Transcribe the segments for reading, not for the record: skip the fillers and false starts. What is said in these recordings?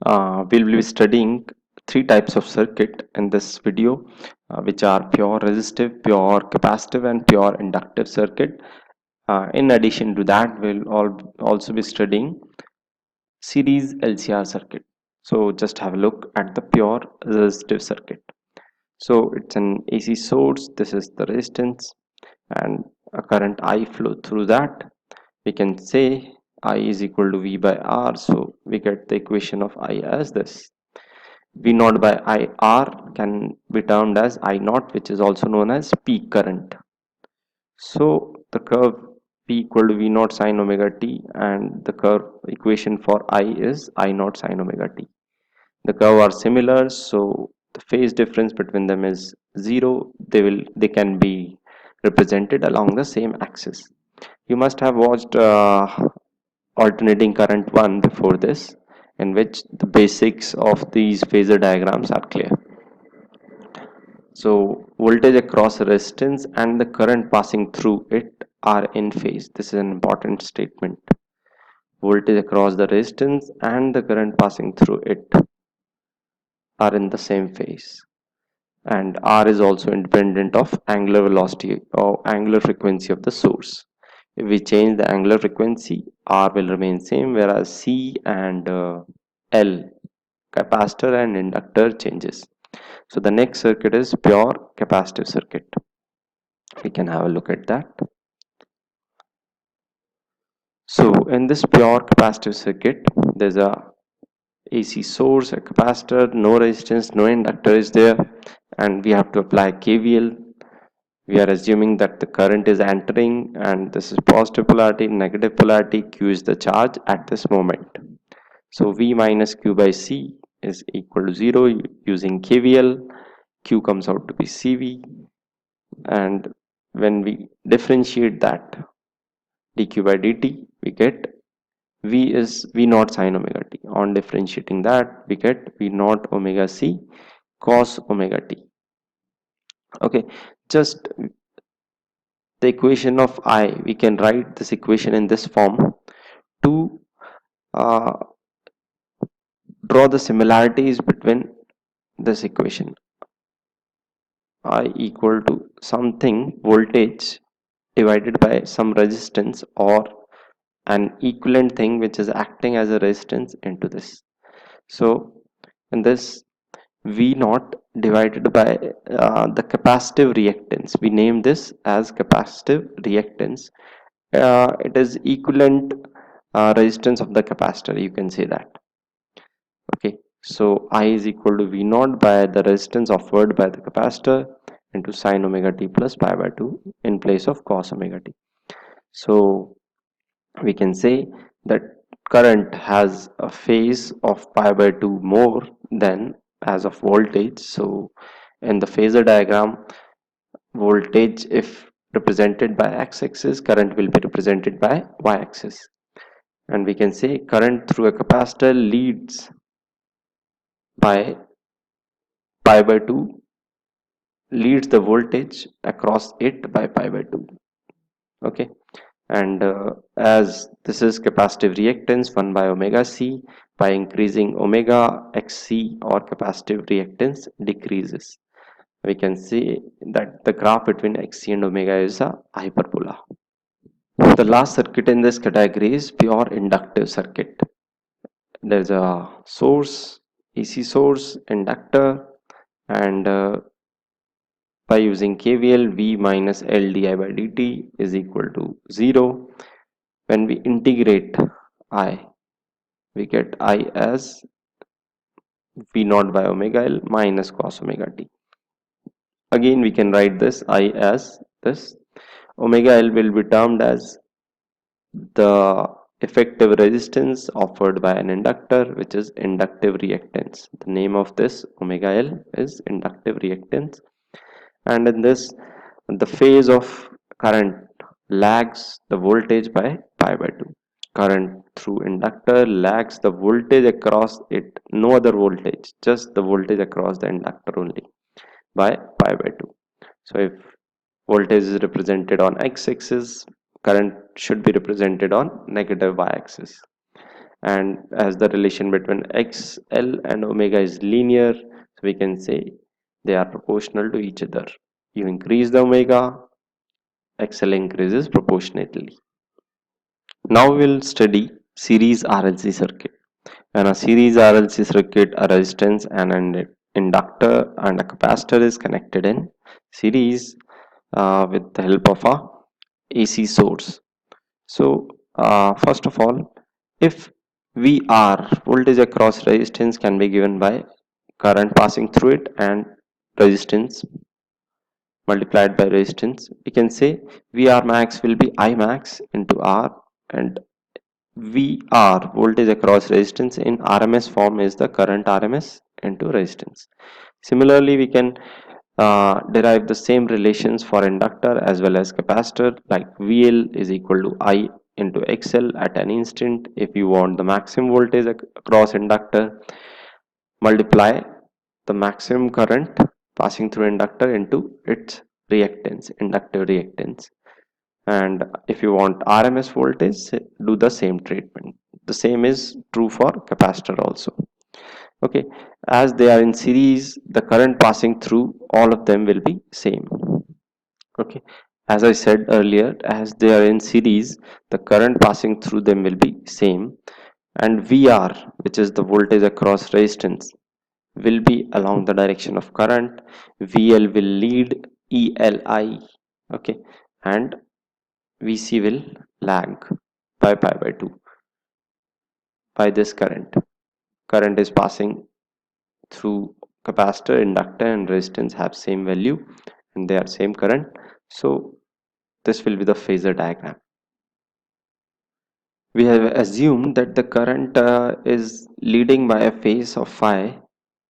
We'll be studying three types of circuit in this video, which are pure resistive, pure capacitive, and pure inductive circuit. In addition to that, also be studying series LCR circuit. So just have a look at the pure resistive circuit. So it's an AC source. This is the resistance, and a current I flow through that. We can say I is equal to V by R. So we get the equation of I as this. V naught by IR can be termed as I naught, which is also known as peak current. So the curve P equal to V naught sine omega t, and the curve equation for I is I naught sine omega t. The curve are similar, so the phase difference between them is zero. They can be represented along the same axis. You must have watched alternating current 1 before this, in which the basics of these phasor diagrams are clear. So voltage across resistance and the current passing through it are in phase. This is an important statement. Voltage across the resistance and the current passing through it are in the same phase. And R is also independent of angular velocity or angular frequency of the source. If we change the angular frequency, R will remain same, whereas C and L, capacitor and inductor, changes. So the next circuit is pure capacitive circuit. We can have a look at that. So in this pure capacitive circuit, there's a AC source, a capacitor, no resistance, no inductor is there, and we have to apply KVL. We are assuming that the current is entering, and this is positive polarity, negative polarity. Q is the charge at this moment. So V minus Q by C is equal to 0 using KVL. Q comes out to be CV, and when we differentiate that dq by dt, we get V is V naught sine omega t. On differentiating that, we get V naught omega C cos omega t. Okay, just the equation of I, we can write this equation in this form to uh, draw the similarities between this equation. I equal to something voltage divided by some resistance, or an equivalent thing which is acting as a resistance into this. So in this, V naught divided by the capacitive reactance, we name this as capacitive reactance. It is equivalent resistance of the capacitor, you can say that. Okay, so I is equal to V naught by the resistance offered by the capacitor into sine omega t plus pi by 2 in place of cos omega t. So we can say that current has a phase of pi by 2 more than as of voltage. So in the phasor diagram, voltage, if represented by x-axis, current will be represented by y-axis. And we can say current through a capacitor leads by pi by 2, leads the voltage across it by pi by 2. Okay, and as this is capacitive reactance 1 by omega c, by increasing omega, xc or capacitive reactance decreases. We can see that the graph between xc and omega is a hyperbola. The last circuit in this category is pure inductive circuit. There's a source, AC source, inductor, and by using KVL, V minus L di by dt is equal to 0. When we integrate I, we get I as V naught by omega L minus cos omega t. Again, we can write this I as this. Omega L will be termed as the effective resistance offered by an inductor, which is inductive reactance. The name of this omega L is inductive reactance. And in this, the phase of current lags the voltage by pi by 2. Current through inductor lags the voltage across it, no other voltage, just the voltage across the inductor only, by pi by 2. So if voltage is represented on x-axis, current should be represented on negative y-axis. and as the relation between XL and omega is linear, so we can say they are proportional to each other. You increase the omega, XL increases proportionately. Now we'll study series RLC circuit. In a series RLC circuit, a resistance and an inductor and a capacitor is connected in series with the help of a AC source. So first of all, if VR, voltage across resistance, can be given by current passing through it and resistance multiplied by resistance, we can say VR max will be I max into R, and VR, voltage across resistance, in RMS form is the current RMS into resistance. Similarly, we can derive the same relations for inductor as well as capacitor, like VL is equal to I into XL at an instant. If you want the maximum voltage across inductor, multiply the maximum current passing through inductor into its reactance, inductive reactance. And if you want RMS voltage, do the same treatment. The same is true for capacitor also. Okay, as they are in series, the current passing through all of them will be same. Okay, as I said earlier, as they are in series, the current passing through them will be same, and VR, which is the voltage across resistance, will be along the direction of current. VL will lead ELI, okay, and VC will lag by pi by 2 by this current. Current is passing through capacitor, inductor and resistance have same value and they are same current. So this will be the phasor diagram. We have assumed that the current is leading by a phase of phi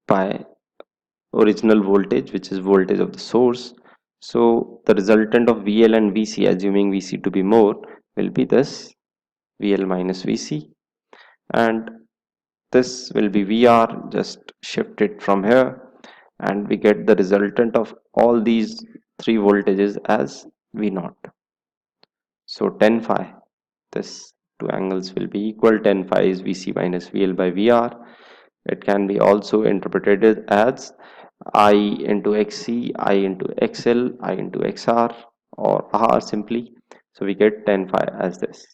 by original voltage, which is voltage of the source. So the resultant of VL and VC, assuming VC to be more, will be this VL minus VC, and this will be VR. Just shift it from here and we get the resultant of all these three voltages as V naught. So 10 phi, this two angles will be equal. 10 phi is VC minus VL by VR. It can be also interpreted as I into XC, I into XL, I into XR, or R simply. So we get 10 phi as this.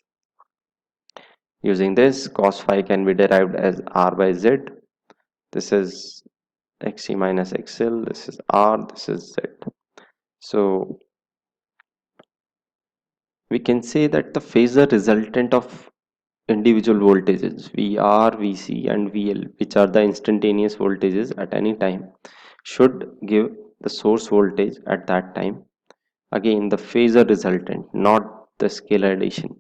Using this, cos phi can be derived as R by Z. This is XC minus XL, this is R, this is Z. So we can say that the phasor resultant of individual voltages VR, VC and VL, which are the instantaneous voltages at any time, should give the source voltage at that time. Again, the phasor resultant, not the scalar addition.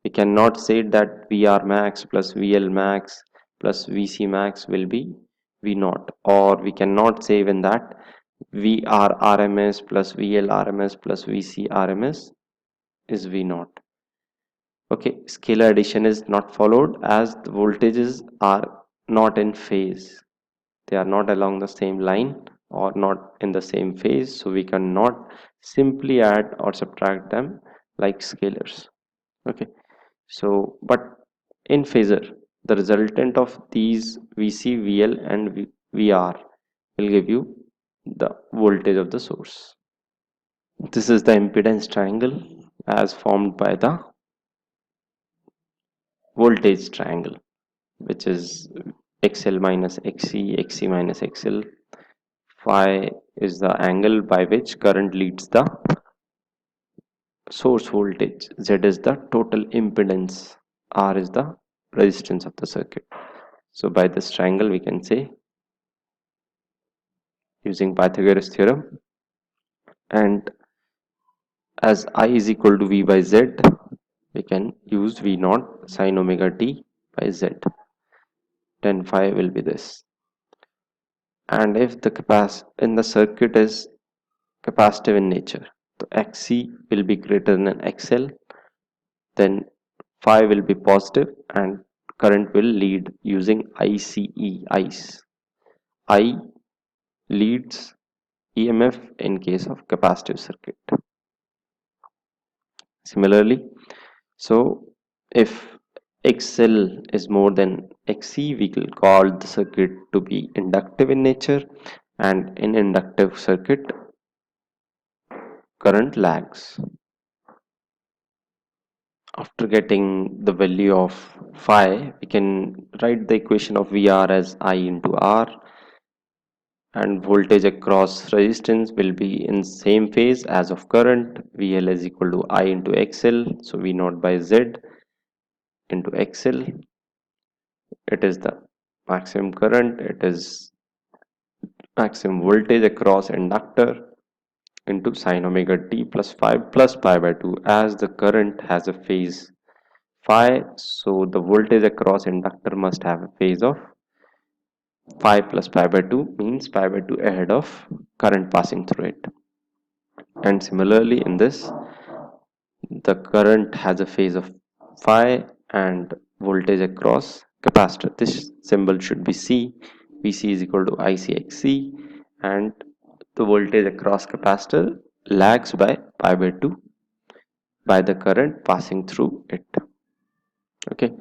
We cannot say that VR max plus VL max plus VC max will be V naught, or we cannot say even that VR RMS plus VL RMS plus VC RMS is V naught. Okay, scalar addition is not followed as the voltages are not in phase. They are not along the same line or not in the same phase, so we cannot simply add or subtract them like scalars. Okay, so but in phasor, the resultant of these VC, VL and VR will give you the voltage of the source. This is the impedance triangle as formed by the voltage triangle, which is XL minus XC, XC minus XL. Phi is the angle by which current leads the source voltage. Z is the total impedance. R is the resistance of the circuit. So by this triangle we can say, using Pythagoras theorem, and as I is equal to V by Z, we can use V naught sine omega t by Z. 10 phi will be this. And if the in the circuit is capacitive in nature, so XC will be greater than XL, then phi will be positive and current will lead using ICE. I leads EMF in case of capacitive circuit. Similarly, so if XL is more than XC, we will call the circuit to be inductive in nature, and in inductive circuit, current lags. After getting the value of phi, we can write the equation of VR as I into R, and voltage across resistance will be in same phase as of current. VL is equal to I into XL, so V naught by Z into XL. It is the maximum current, it is maximum voltage across inductor into sine omega t plus 5 plus pi by 2. As the current has a phase phi, so the voltage across inductor must have a phase of phi plus pi by 2, means pi by 2 ahead of current passing through it. And similarly in this, the current has a phase of phi and voltage across capacitor. This symbol should be C. Vc is equal to ICXC, and the voltage across capacitor lags by pi by 2 by the current passing through it. Okay,